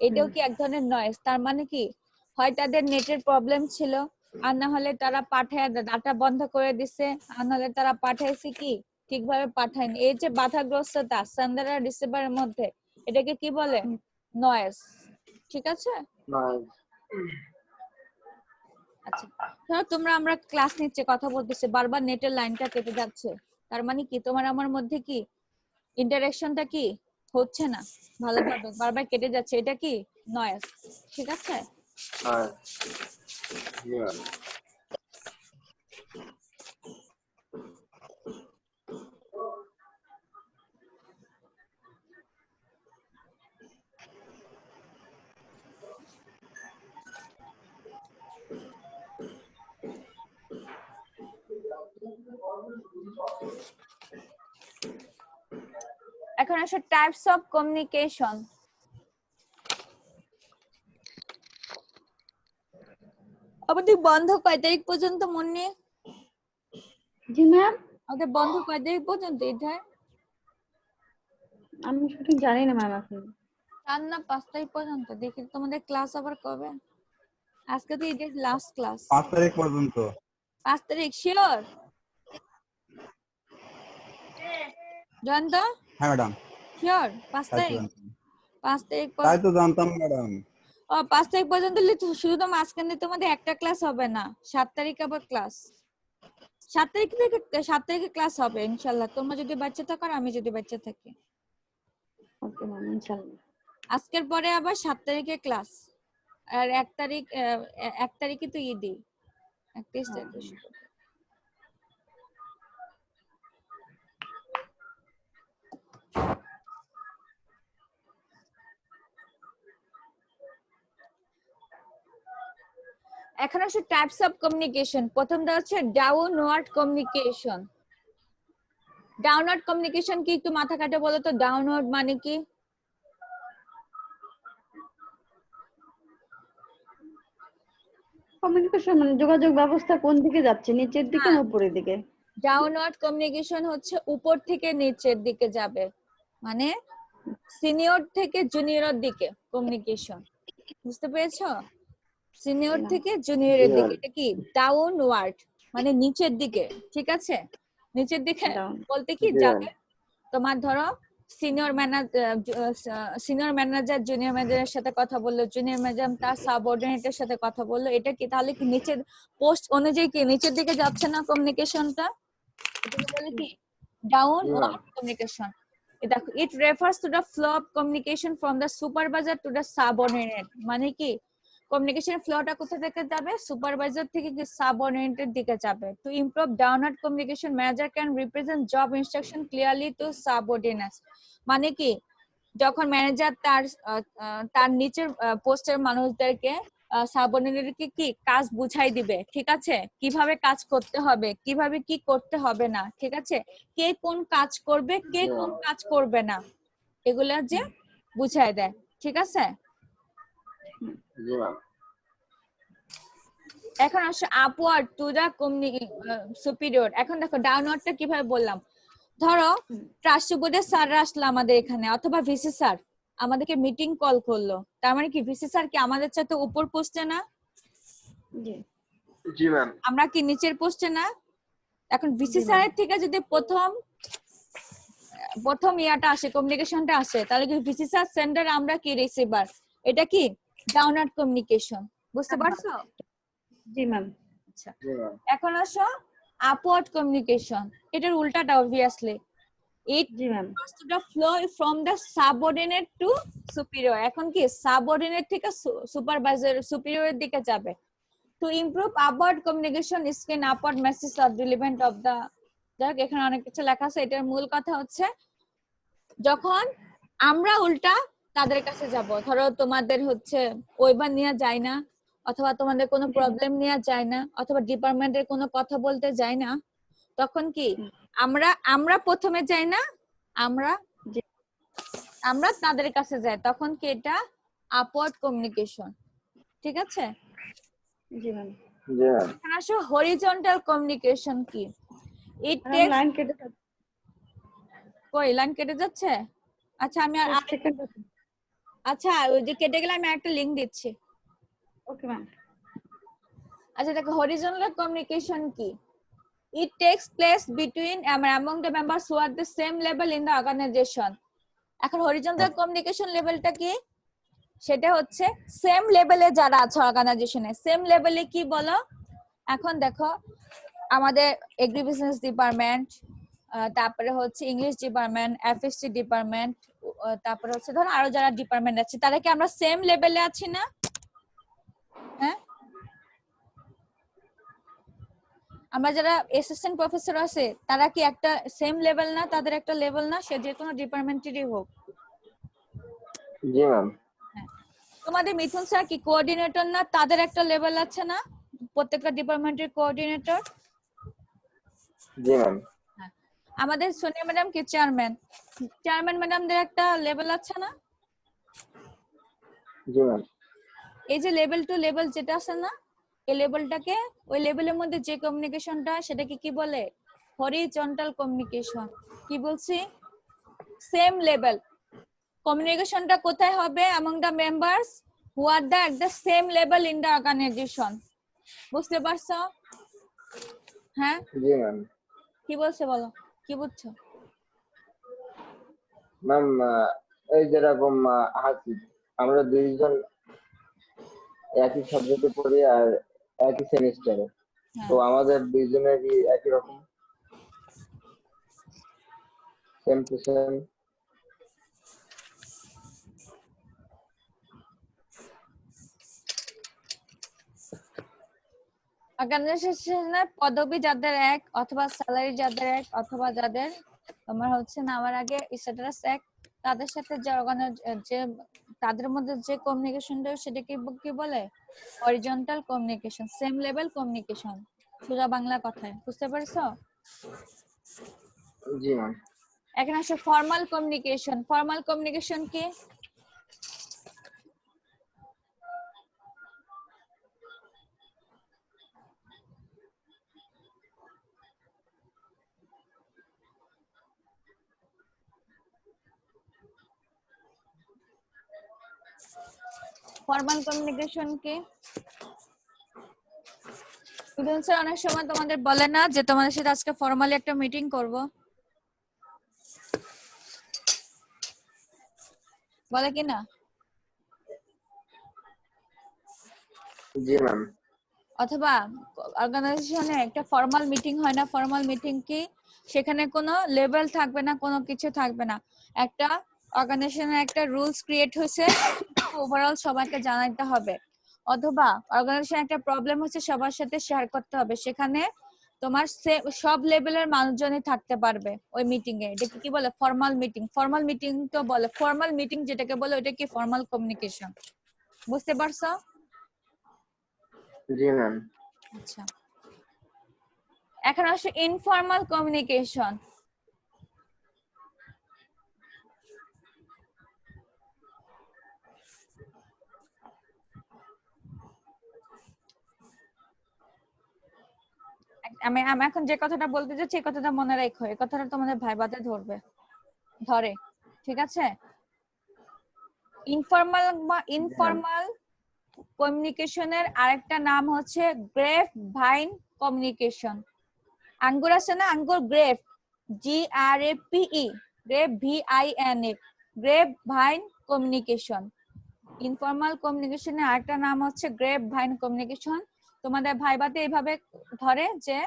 এটাও কি এক ধরনের নয়েজ। তার মানে কি হয় তাদের নেটের প্রবলেম ছিল, আর না হলে তারা পাঠায় ডাটা বন্ধ করে দিছে, আর না হলে তারা পাঠাইছে কি ঠিকভাবে পাঠায়নি। এই যে বাধাগ্রস্ততা সেন্ডার আর রিসিভারের মধ্যে, এটাকে কি বলে? নয়েজ, ঠিক আছে? আচ্ছা, ধরো তোমরা আমরা ক্লাস নিচ্ছে কথা বলতেছি, বারবার নেটের লাইনটা কেটে যাচ্ছে, তার মানে কি তোমার আমার মধ্যে কি ইন্টারেকশনটা কি হচ্ছে না ভালোভাবে, বারবার কেটে যাচ্ছে, এটা কি নয়েজ, ঠিক আছে? এখন আসো টাইপস অফ কমিউনিকেশন। আমাদের বন্ধ কয় তারিখ পর্যন্ত মনে? জি ম্যাম, আমাদের বন্ধ কয় তারিখ পর্যন্ত? এটা আমি সঠিক জানি না ম্যাম এখন। 4 না 5 তারিখ পর্যন্ত। দেখি তোমাদের ক্লাস আবার কবে? আজকে তো এটা লাস্ট ক্লাস। 5 তারিখ পর্যন্ত। 5 তারিখ শিওর? জানতো? হ্যাঁ ম্যাডাম। শিওর 5 তারিখ? 5 তারিখ তাই তো জানতাম ম্যাডাম। ও 5 তারিখ পর্যন্ত শুধু তো মাঝখানে তোমাদের একটা ক্লাস হবে না, 7 তারিখ আবার ক্লাস। 7 তারিখে ক্লাস হবে ইনশাআল্লাহ, তোমরা যদি বাচ্চা থাকো আর আমি যদি বাচ্চা থাকি। ওকে ম্যাম, ইনশাআল্লাহ। আজকের পরে আবার 7 তারিখে ক্লাস, আর 1 তারিখে তো ঈদই, 31 তারিখে শুরু। এখন আসলে টাইপস অফ কমিউনিকেশন। প্রথমটা হচ্ছে ডাউনওয়ার্ড কমিউনিকেশন। ডাউনওয়ার্ড কমিউনিকেশন কি একটু মাথা কাটে বলো তো, ডাউনওয়ার্ড মানে কি? কমিউনিকেশন মানে যোগাযোগ ব্যবস্থা কোন দিকে যাচ্ছে, নিচের দিকে না উপরের দিকে? ডাউনওয়ার্ড কমিউনিকেশন হচ্ছে উপর থেকে নিচের দিকে যাবে, মানে সিনিয়র থেকে জুনিয়রের দিকে কমিউনিকেশন। বুঝতে পেরেছো? সিনিয়র থেকে জুনিয়রের দিকে, এটা কি ডাউনওয়ার্ড মানে নিচের দিকে, ঠিক আছে? নিচের দিকে Down. বলতে কি যাবে তোমার ধরো সিনিয়র ম্যানেজার জুনিয়র ম্যানেজারের সাথে কথা বললো, জুনিয়র ম্যানেজার তার সাবঅর্ডিনেটের সাথে কথা বললো, এটা কি তাহলে কি নিচের পোস্ট অনুযায়ী কি নিচের দিকে যাচ্ছে না কমিউনিকেশনটা? এটাকে বলে কি ডাউনওয়ার্ড কমিউনিকেশন। দেখো, it refers to the flow of communication from the supervisor to the subordinate. মানে কি কমিউনিকেশন ফ্লোটা কোথা থেকে যাবে? সুপারভাইজার থেকে কি সাবঅর্ডিনেটের দিকে যাবে। To improve downward communication, manager can represent job instruction clearly to subordinates. মানে কি যখন ম্যানেজার তার নিচের পোস্টের মানুষদেরকে সাবঅর্ডিনেটকে কি কাজ বুঝাই দিবে, ঠিক আছে? কিভাবে কাজ করতে হবে, কিভাবে কি করতে হবে না, ঠিক আছে? কে কোন কাজ করবে, কে কোন কাজ করবে না, এগুলা যে বুঝাই দেয়, ঠিক আছে? এখন আসো আপওয়ার্ড টু দা সুপিরিয়র। এখন দেখো ডাউনওয়ার্ডটা কিভাবে বললাম। ধরো ট্রাস্টবোর্ডের স্যাররা আসলো আমাদের এখানে, অথবা ভিসি স্যার আমাদেরকে মিটিং কল করলো, তার মানে কি ভিসি স্যার কি আমাদের সাথে উপর পোস্টে না? জি জি ম্যাম। আমরা কি নিচের পোস্টে না? এখন ভিসি জি, স্যারের থেকে যদি প্রথম ইয়াটা আসে, কমিউনিকেশনটা আসে, তাহলে কি ভিসি স্যার সেন্ডার, আমরা কি রিসিভার। এটা কি ডাউনওয়ার্ড কমিউনিকেশন। বুঝতে পারছো? জি ম্যাম। আচ্ছা, এখন আসো আপওয়ার্ড কমিউনিকেশন। এটার উল্টাটা অবভিয়াসলি। It জি ma'am. refers to the flow from the subordinate to superior. এখন কি সাবঅর্ডিনেট থেকে সুপারভাইজার সুপিরিয়রের দিকে যাবে। To improve upward communication, skin upward message are relevant of the, দেখ এখানে অনেক কিছু লেখা আছে। এটার মূল কথা হচ্ছে যখন আমরা উল্টা তাদের কাছে যাব, ধরো তোমাদের হচ্ছে ওইবার নিয়ে যায় না, অথবা তোমাদের কোনো প্রবলেম নিয়ে যায় না, অথবা ডিপার্টমেন্টের কোনো কথা বলতে যায় না, তখন কি আমরা প্রথমে যাই না, আমরা তাদের কাছে যাই, তখন কি এটা আপওয়ার্ড কমিউনিকেশন, ঠিক আছে? জি ম্যাম। জি ম্যাম। এখন আসো হরিজন্টাল কমিউনিকেশন কি। ইট ম্যাম টেক্স, লাইন কেটে যাচ্ছে। কই লাইন কেটে যাচ্ছে? আচ্ছা আমি আর এক সেকেন্ড। আচ্ছা ওই যে কেটে গেলে আমি একটা লিংক দিচ্ছি। Okay ma'am. আচ্ছা দেখো হরিজন্টাল কমিউনিকেশন কি। It takes place between among the members who are the same level in the organization. এখন হরিজন্টাল কমিউনিকেশন লেভেলটা কি? সেটা হচ্ছে সেম লেভেলে যারা আছে অর্গানাইজেশনে। সেম লেভেলে কি বলো? এখন দেখো আমাদের এগ্রি বিজনেস ডিপার্টমেন্ট, তারপরে হচ্ছে ইংলিশ ডিপার্টমেন্ট, এফএসসি ডিপার্টমেন্ট, তারপরে হচ্ছে ধরো আরো যারা ডিপার্টমেন্ট আছে, তারা কি আমরা সেম লেভেলে আছি না? হ্যাঁ, আমরা যারা অ্যাসিস্ট্যান্ট প্রফেসর আছে তারা কি একটা সেম লেভেল না? তাদের একটা লেভেল না, সে যে কোনো ডিপার্টমেন্টেরই হোক। জি ম্যাম। তোমাদের মিথুন স্যার কি কোঅর্ডিনেটর না? তাদের একটা লেভেল আছে না, প্রত্যেকটা ডিপার্টমেন্টের কোঅর্ডিনেটর। জি ম্যাম। আমাদের সোনিয়া ম্যাডাম কি চেয়ারম্যান ম্যাডামদের একটা লেভেল আছে না? জি ম্যাম। এই যে লেভেল টু লেভেল যেটা আছে না, এই লেভেলটাকে, ওই লেভেলের মধ্যে যে কমিউনিকেশনটা, সেটাকে কি বলে? Horizontal communication. কি বলছি? Same level. কমিউনিকেশনটা কোথায় হবে? among the members who are at the same level in the organization. বুঝতে পারছো? হ্যাঁ, জি ম্যাম। কি বলছে বলো, কি বুঝছো? ম্যাম এই যেরকম হাসিব, আমরা দুইজন একই সাবজেক্টে পড়ি আর একই সেমিস্টারে, তো আমাদের দুইজনের কি একই রকম সেম টু সেম? অর্গানাইজেশনের পদবি যাদের এক, অথবা স্যালারি যাদের এক, অথবা যাদের তোমার হচ্ছে নামার আগে স্ট্যাটাস এক, তাদের সাথে যে যে তাদের মধ্যে যে কমিউনিকেশনটা সেটাকে কি বলে horizontal communication, same level communication, সোজা বাংলা কথায়, বুঝতে পারছো? জি ম্যাম। এখন আসো ফর্মাল কমিউনিকেশন। ফর্মাল কমিউনিকেশন কি? ফর্মাল কমিউনিকেশন কি? স্টুডেন্টসরা অনেক সময় তোমাদের বলে না যে তোমাদের সাথে আজকে ফর্মালি একটা মিটিং করব, বলে কি না? জি ম্যাম। অথবা অর্গানাইজেশনে একটা ফর্মাল মিটিং হয় না? ফর্মাল মিটিং কি? সেখানে কোনো লেভেল থাকবে না, কোনো কিছু থাকবে না, একটা অর্গানাইজেশনের একটা রুলস ক্রিয়েট হয়েছে, ওভারঅল সবাইকে জানাইতে হবে। অথবা অর্গানাইজেশন একটা প্রবলেম হচ্ছে সবার সাথে শেয়ার করতে হবে, সেখানে তোমার সব লেভেলের মানুষজনই থাকতে পারবে ওই মিটিং এ। এটাকে কি বলে? Formal meeting. ফর্মাল মিটিং তো বলে, ফর্মাল মিটিং যেটাকে বলে ওটা কি ফর্মাল কমিউনিকেশন, বুঝতে পারছো? জি ম্যাম। আচ্ছা, এখন আসলে ইনফর্মাল কমিউনিকেশন। আমি এখন যে কথাটা বলতে যাচ্ছি এই কথাটা মনে রাখো, এই কথাটা তোমাদের ভাইবাতে ধরে, ঠিক আছে? ইনফর্মাল কমিউনিকেশনের আরেকটা নাম হচ্ছে গ্রেপ ভাইন কমিউনিকেশন। আঙ্গুর আছে না, আঙ্গুর, grape, GRAPE, grape VINE, grapevine communication. Informal কমিউনিকেশনের আরেকটা নাম হচ্ছে গ্রেপ ভাইন কমিউনিকেশন। তোমাদের ভাইবাতে এইভাবে ধরে যে,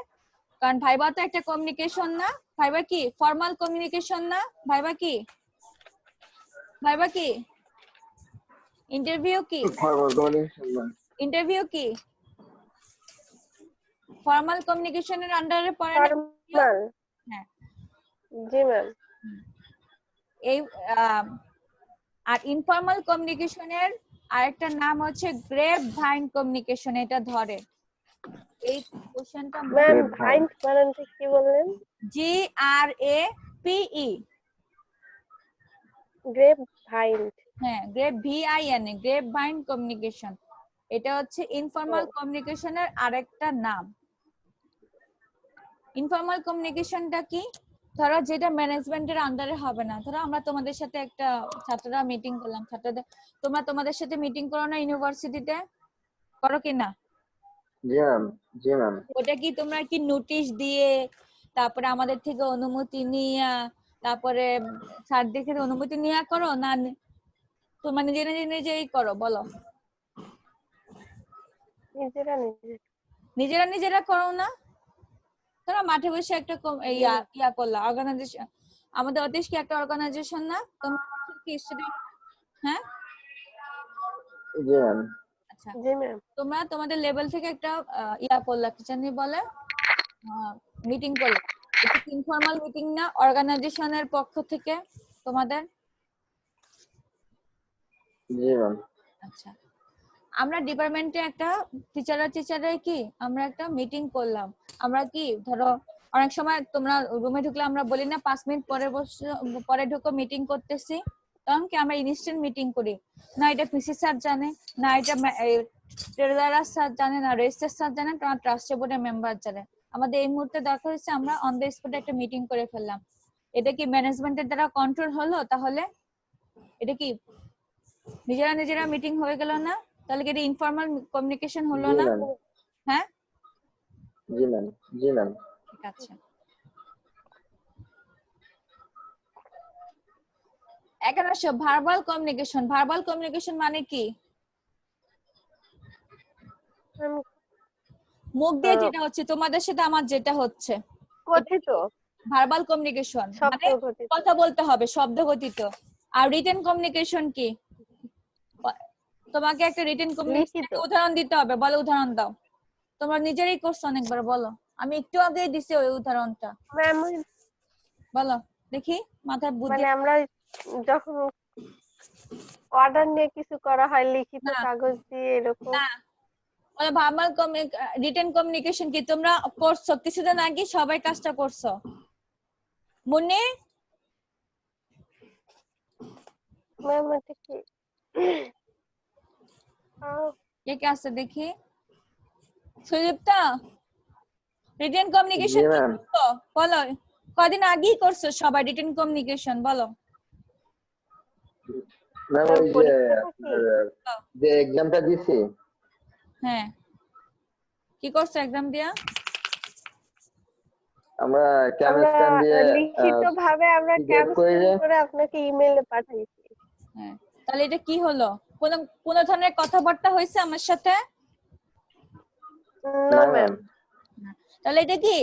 কারণ ভাইবা তো একটা কমিউনিকেশন না, ভাইবা কি ফর্মাল কমিউনিকেশন না, ভাইবা কি, ভাইবা কি ইন্টারভিউ কি, ফরওয়ার্ড কমিউনিকেশন ম্যাম। ইন্টারভিউ কি ফর্মাল কমিউনিকেশনের আন্ডারে পড়ে না? ফর্মাল। হ্যাঁ, জি ম্যাম। এই আর ইনফর্মাল কমিউনিকেশনের আরেকটা নাম হচ্ছে গ্রেপ ভাইন কমিউনিকেশন। এটা ধরে, এই কোশ্চেনটা ম্যাম ভাইন বানানটা কি বললেন? GRAPE, grapevine. হ্যাঁ, grape VINE, grapevine communication. এটা হচ্ছে ইনফর্মাল কমিউনিকেশনের আরেকটা নাম। ইনফর্মাল কমিউনিকেশনটা কি? ধরো যেটা ম্যানেজমেন্টের আন্ডারে হবে না, ধরো আমরা তোমাদের সাথে একটা ছাত্ররা মিটিং করলাম, ছাত্রদের, তোমরা তোমাদের সাথে মিটিং করো না ইউনিভার্সিটিতে, করো কি না? জি ম্যাম। জি ম্যাম। ওটা কি তোমরা কি নোটিশ দিয়ে, তারপরে আমাদের থেকে অনুমতি নিয়ে, তারপরে স্যারদের থেকে অনুমতি নিয়ে করো না তোমরা নিজেই করো? বলো। নিজেরা করো না? তোমরা মাঠে বসে একটা ইয়া করলা, অর্গানাইজেশন, আমাদের অতীশ কি একটা অর্গানাইজেশন না? তোমরা কি স্টুডেন্ট? হ্যাঁ, জি ম্যাম। আচ্ছা, জি ম্যাম। তোমরা তোমাদের লেভেল থেকে একটা ইয়া করলা, কি জানি বলে, মিটিং করলা। এটা কি ইনফর্মাল মিটিং না অর্গানাইজেশনের পক্ষ থেকে তোমাদের? জি ম্যাম। আচ্ছা, আমরা ডিপার্টমেন্টে একটা টিচাররা কি আমরা একটা মিটিং করলাম। আমরা কি ধরো অনেক সময় তোমরা রুমে ঢুকলে আমরা বলি না 5 মিনিট পরে ঢুকো, মিটিং করতেছি, তখন কি আমরা ইনস্ট্যান্ট মিটিং করি না? এটা পিসি স্যার জানে না, এটা ট্রেজারার স্যার জানে না, রেজিস্ট্রার স্যার জানে, তোমার ট্রাস্টি বোর্ডের মেম্বার জানে। আমাদের এই মুহূর্তে দরকার হচ্ছে আমরা অন দ্য স্পটে একটা মিটিং করে ফেললাম। এটা কি ম্যানেজমেন্টের দ্বারা কন্ট্রোল হলো? তাহলে এটা কি নিজেরা মিটিং হয়ে গেল না? তাহলে কি এটা ইনফর্মাল কমিউনিকেশন হলো না? হ্যাঁ, জি ম্যাম। জি ম্যাম। ঠিক আছে। এখন আসো ভার্বাল কমিউনিকেশন। ভার্বাল কমিউনিকেশন মানে কি? মুখ দিয়ে যেটা হচ্ছে, তোমাদের সাথে আমার যেটা হচ্ছে, কথিত ভার্বাল কমিউনিকেশন মানে শব্দঘটিত। কথা বলতে হবে, শব্দগঠিত। আর রিটেন কমিউনিকেশন কি? তোমাকে একটা রিটেন কমিউনিকেশন উদাহরণ দিতে হবে, বলো উদাহরণ দাও। তোমরা নিজেরাই করছো অনেকবার, বলো। আমি একটু আগেই দিছি ওই উদাহরণটা, ম্যাম বলো দেখি, মাথায় বুদ্ধি। মানে আমরা যখন অর্ডার নিয়ে কিছু করা হয় লিখিত না। কাগজ দিয়ে এরকম। না ওরা ভার্বাল রিটেন কমিউনিকেশন কি তোমরা করছো কিছুদিন আগে সবাই কাজটা করছো মুন্নি ম্যাম এটা কি কে কে আছে দেখি সুদীপ্তা রিটেন কমিউনিকেশন জি ম্যাম। বলো কদিন আগেই করছো সবাই রিটেন কমিউনিকেশন বলো ম্যাম ওই যে পরীক্ষাটা কি? আপনার যে এক্সামটা দিছি হ্যাঁ কি করছো এক্সাম দিয়া আমরা আমরা কেমিস্ট্রি দিয়ে লিখিত ভাবে আমরা PDF ক্যাপশন করে আপনাকে ইমেইলে পাঠাইছি। হ্যাঁ তাহলে এটা কি হলো কোন ধরনের কথাবার্তা হয়েছে আমার সাথে নো না ম্যাম, ম্যাম তাহলে এটা কি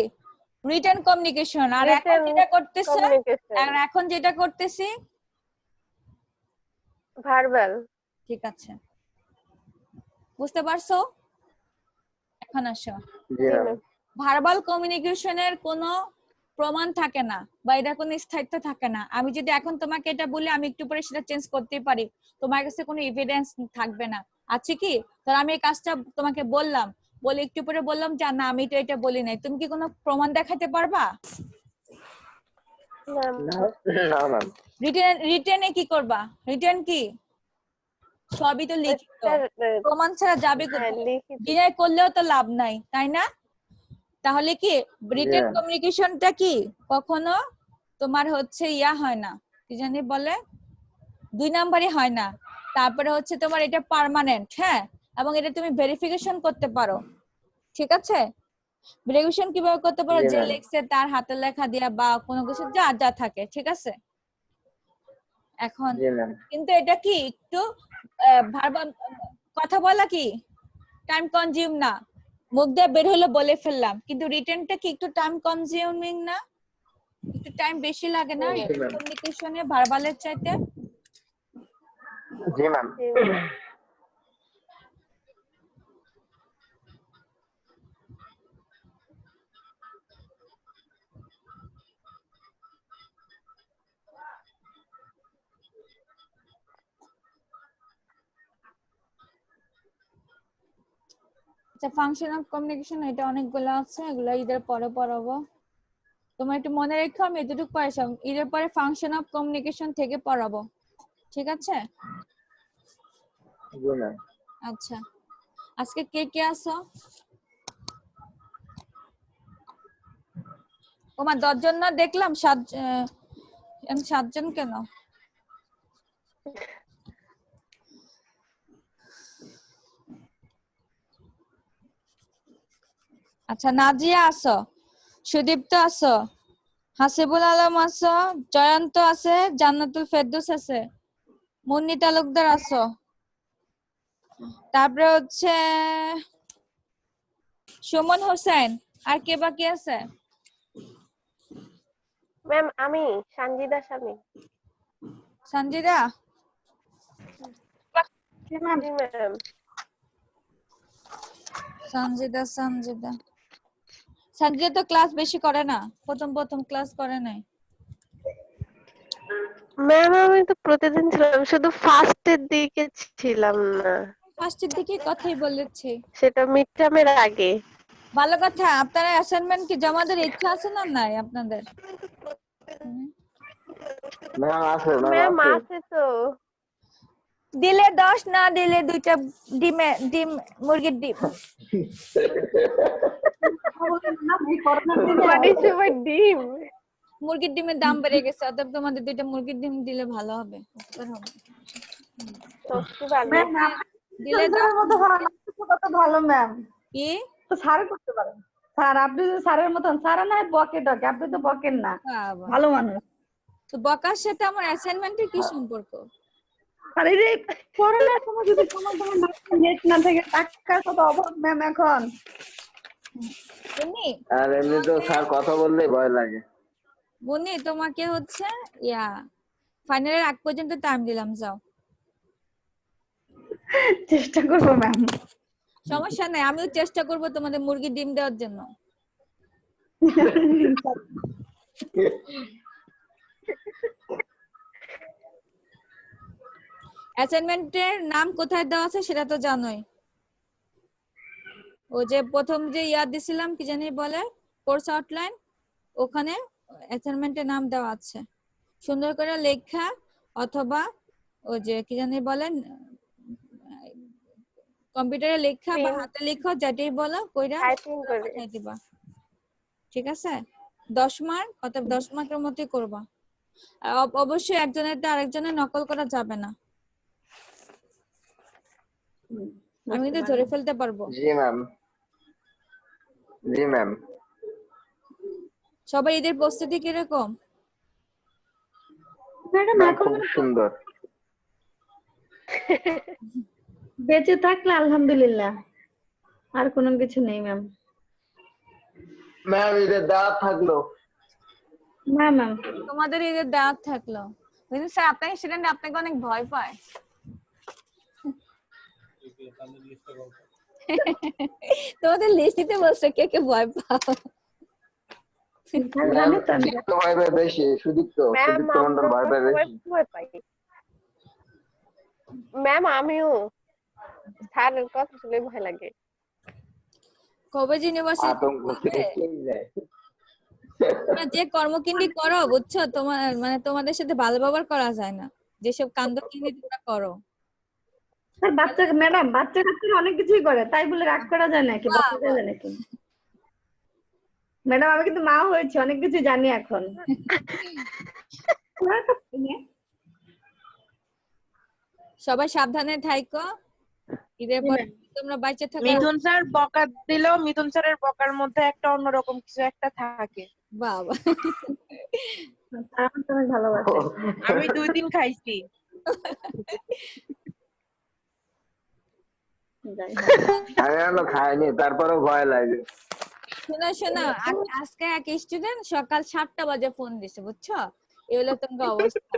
রিটেন কমিউনিকেশন আর এখন Written যেটা করতেছে কমিউনিকেশন আর এখন যেটা করতেছি ভার্বাল। ঠিক আছে বুঝতে পারছো এখন আসো জি ম্যাম ভার্বাল কমিউনিকেশনের কোনো প্রমাণ থাকে না বা এটা কোনো স্থায়িত্ব থাকে না আমি যদি এখন তোমাকে এটা বলি আমি একটু পরে সেটা চেঞ্জ করতে পারি তোমার কাছে কোনো এভিডেন্স থাকবে না আছে কি ধর আমি এই কাজটা তোমাকে বললাম বলে একটু পরে বললাম যে না আমি তো এটা বলি নাই তুমি কি কোনো প্রমাণ দেখাতে পারবা ম্যাম না ম্যাম রিটেনে কি করবা রিটেন কি সবই তো লিখিত প্রমাণ ছাড়া যাবে কোথায় লিখিত ডিনাই করলেও তো লাভ নাই তাই না তাহলে কি রিটেন Yeah. কমিউনিকেশনটা কি কখনো তোমার হচ্ছে ইয়া হয় না কি জানি বলে 2 নাম্বারই হয় না তারপরে হচ্ছে তোমার এটা পার্মানেন্ট হ্যাঁ এবং এটা তুমি ভেরিফিকেশন করতে পারো ঠিক আছে ভেরিফিকেশন কিভাবে করতে পারো জি, যে ma'am. লেখছে তার হাতের লেখা দিয়া বা কোনো কিছু যা যা থাকে ঠিক আছে এখন জি ম্যাম কিন্তু এটা কি একটু ভার্বাল কথা বলা কি টাইম কনজিউম না মুখ দিয়ে বের হলো বলে ফেললাম কিন্তু রিটেনটা কি একটু টাইম কনজিউমিং না একটু টাইম বেশি লাগে না জি, ma'am. কমিউনিকেশনে ভার্বালের চাইতে জি ম্যাম আচ্ছা ফাংশন অফ কমিউনিকেশন এটা অনেকগুলো আছে এগুলো ঈদের পরে পড়াবো তোমার একটু মনে রেখো আমি এতটুকু পড়াইছিলাম ঈদের পরে ফাংশন অফ কমিউনিকেশন থেকে পড়াবো ঠিক আছে জি ম্যাম আচ্ছা আজকে কে কে আসো ওমা 10 জন না দেখলাম 7 জন কেন আচ্ছা নাজিয়া আসো সুদীপ্ত আসো হাসিবুল আলম আসো জয়ন্ত আছে জান্নাতুল ফেরদৌস আছে মুন্নি তালুকদার আসো তারপরে হচ্ছে সুমন হোসেন আর কে বাকি আছে ম্যাম আমি সঞ্জিদা স্বামী। সঞ্জিদা জি ম্যাম সঞ্জিদা তো ক্লাস বেশি করে না প্রথম ক্লাস করে নাই ম্যাম আমি তো প্রতিদিন ছিলাম শুধু ফার্স্টের দিকে ছিলাম না ফার্স্টের দিকে কথাই বলেছি সেটা মিড টার্মের আগে। ভালো কথা আপনারা অ্যাসাইনমেন্ট কি জমা দেওয়ার ইচ্ছা আছে না নাই আপনাদের ম্যাম আছে ম্যাম ম্যাম আছে তো দিলে 10 না দিলে 2টা ডিম মুরগির ডিম অনেক সময় ডিম মুরগির ডিমের দাম বেড়ে গেছে অতএব তোমাদের 2টা মুরগির ডিম দিলে ভালো হবে উপকার হবে সত্যি ভালো দিলে মতো কত ভালো ম্যাম কি তো স্যার করতে পারেন স্যার আপনি তো স্যারের মতন স্যার না বকে ডকে আপনি তো বকেন না বাবা। ভালো মানুষ তো বকার সাথে আমার অ্যাসাইনমেন্টের কি সম্পর্ক আর এই যে করোনার সময় যদি তোমার নেট না থেকে টাকার কত অভাব ম্যাম এখন বুনি আর এমনি তো স্যার কথা বললেই ভয় লাগে বুনি তোমাকে হচ্ছে ইয়া ফাইনালের আগ পর্যন্ত টাইম দিলাম যাও চেষ্টা করবো ম্যাম সমস্যা নাই আমিও চেষ্টা করব তোমাদের মুরগির ডিম দেওয়ার জন্য অ্যাসাইনমেন্টের নাম কোথায় দেওয়া আছে সেটা তো জানোই। ও যে প্রথম যে দিছিলাম কি জানি বলে কোর্স আউটলাইন, ওখানে অ্যাসাইনমেন্টের নাম দেওয়া আছে। সুন্দর করে লেখা অথবা ও যে কি জানি বলেন কম্পিউটারে লেখা বা হাতে লেখো, যেটাই বলো কইরা টাইপিং করে পাঠিয়ে দিবা। ঠিক আছে? 10 মার্ক, অর্থাৎ 10 মার্কের মতোই করবা। আর অবশ্যই একজনেরটা আরেকজনের নকল করা যাবে না। আমি কিন্তু ধরে ফেলতে পারবো। জি ম্যাম। জি ম্যাম। সবাই ঈদের প্রস্তুতি কিরকম? ম্যাডাম ম্যাম এখন খুব সুন্দর। বেঁচে থাকলে আলহামদুলিল্লাহ, আর কোনো কিছু নেই ম্যাম। ম্যাম ঈদের দাওয়াত থাকলো। না ম্যাম, তোমাদের ঈদের দাওয়াত থাকলো, কিন্তু স্যার আপনাকে স্টুডেন্ট আপনাকে অনেক ভয় পায়। তোমাদের লিস্ট দিতে বলছে কে কে ভয় পাও। ম্যাম জানি তো আমি। সুদীপ্ত ভয় পায় বেশি, সুদীপ্ত ম্যাম সুদীপ্ত মন্ডল ভয় পায় আমরা বেশি। ভয় পাই। ম্যাম আমিও স্যারের কথা শুনে ভয় লাগে। কবে ইউনিভার্সিটি আতঙ্ক থেকেই যায়। তোমরা যে কর্মকিন্ডি করো বুঝছো, তোমার মানে তোমাদের সাথে ভালো ব্যবহার করা যায় না, যেসব কাণ্ডকিন্ডি তোমরা করো। স্যার বাচ্চা ম্যাডাম বাচ্চা কাচ্চারা অনেক কিছুই করে, তাই বলে রাগ করা যায় নাকি, বাচ্চা যায় নাকি? ম্যাডাম আমি কিন্তু মা হয়েছে, অনেক কিছু জানি এখন। সবাই সাবধানে থাইকো, ঈদের পর তোমরা বাইচে থাকো। মিথুন স্যার বকা দিলেও মিথুন স্যারের বকার মধ্যে একটা অন্যরকম কিছু একটা থাকে। বাবা আমার তো অনেক ভালোবাসে। আমি 2 দিন খাইছি। যাই হোক। আমি এখনো খাইনি, তারপরেও ভয় লাগে। শোনো শোনো, আজকে এক স্টুডেন্ট সকাল 7টা বাজে ফোন দিছে বুঝছো, এই হলো তোমার অবস্থা।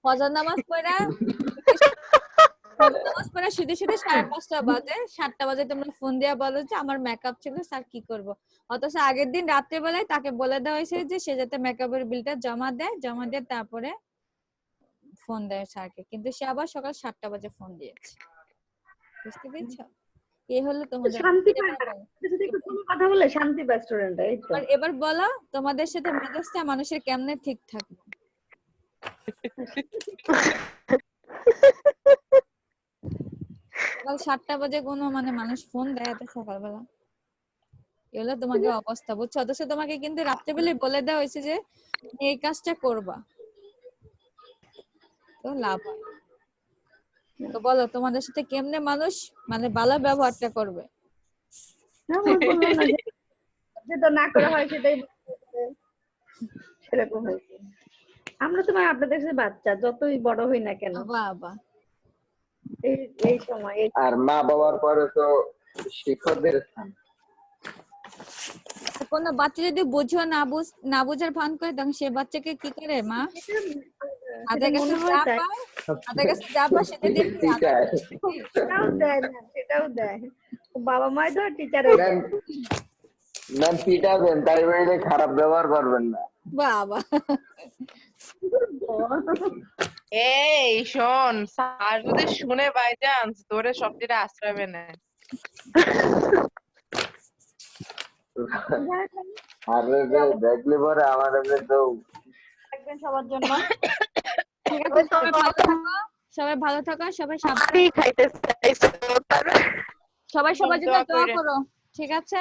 ফজর নামাজ পড়া শুধু শুধু 5:30 বাজে, 7টা বাজে তোমরা ফোন দিয়া বলো যে আমার মেকআপ ছিল স্যার কি করব। অথচ আগের দিন রাত্রে বেলায় তাকে বলে দেওয়া হয়েছে যে সে যাতে মেকআপের বিলটা জমা দিয়ে তারপরে ফোন দেয় স্যারকে, কিন্তু সে আবার সকাল 7টা বাজে ফোন দিয়েছে। বুঝতে পেরেছো? এই হলো তোমাদের। শান্তি পায় না, যদি একটু কোনো কথা বলে শান্তি পায় স্টুডেন্ট। এই তো এবার বলো তোমাদের সাথে মেজাজটা মানুষের কেমনে ঠিক থাকবে? সকাল 7টা বাজে কোনো মানে মানুষ ফোন দেয় এত সকালবেলা? এগুলো তোমাকে অবস্থা বুঝছো, অথচ তোমাকে কিন্তু রাত্রেবেলা বলে দেওয়া হয়েছে যে তুমি এই কাজটা করবা, তো লাভ হয়। তো বলো তোমাদের সাথে কেমনে মানুষ মানে ভালো ব্যবহারটা করবে? না আমি বললাম না যে যেটা না করা হয় সেটাই সেরকম হয়েছে। আমরা তো মানে আপনাদের সাথে বাচ্চা, যতই বড় হই না কেন বাবা এই সময় আর মা বাবার পরে তো শিক্ষকদের স্থান। কোনো বাচ্চা যদি বুঝো না বুঝার ভান করে, তখন সে বাচ্চাকে কি করে মা হাতের কাছে যা পায়, সেটা দিয়ে সেটাও দেয় না, সেটাও দেয়। বাবা মাই তো টিচারের ম্যাম পিটাবেন, তাই বলে খারাপ ব্যবহার করবেন না। বাবা। এই শোন, স্যার যদি শুনে বাই চান্স তোরে সবচেয়ে আশ্রয় নেয়। আরে রে দেখলে পরে আমার তো থাকবেন সবার জন্য। ঠিক আছে, সবাই ভালো থাকো, সবাই সাবধানে খাইতে চাইছো সবাই সবার জন্য দোয়া করো, ঠিক আছে?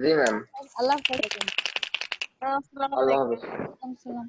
জি ম্যাম। আল্লাহ হাফেজ। আল্লাহ হাফেজ। আসসালামু আলাইকুম।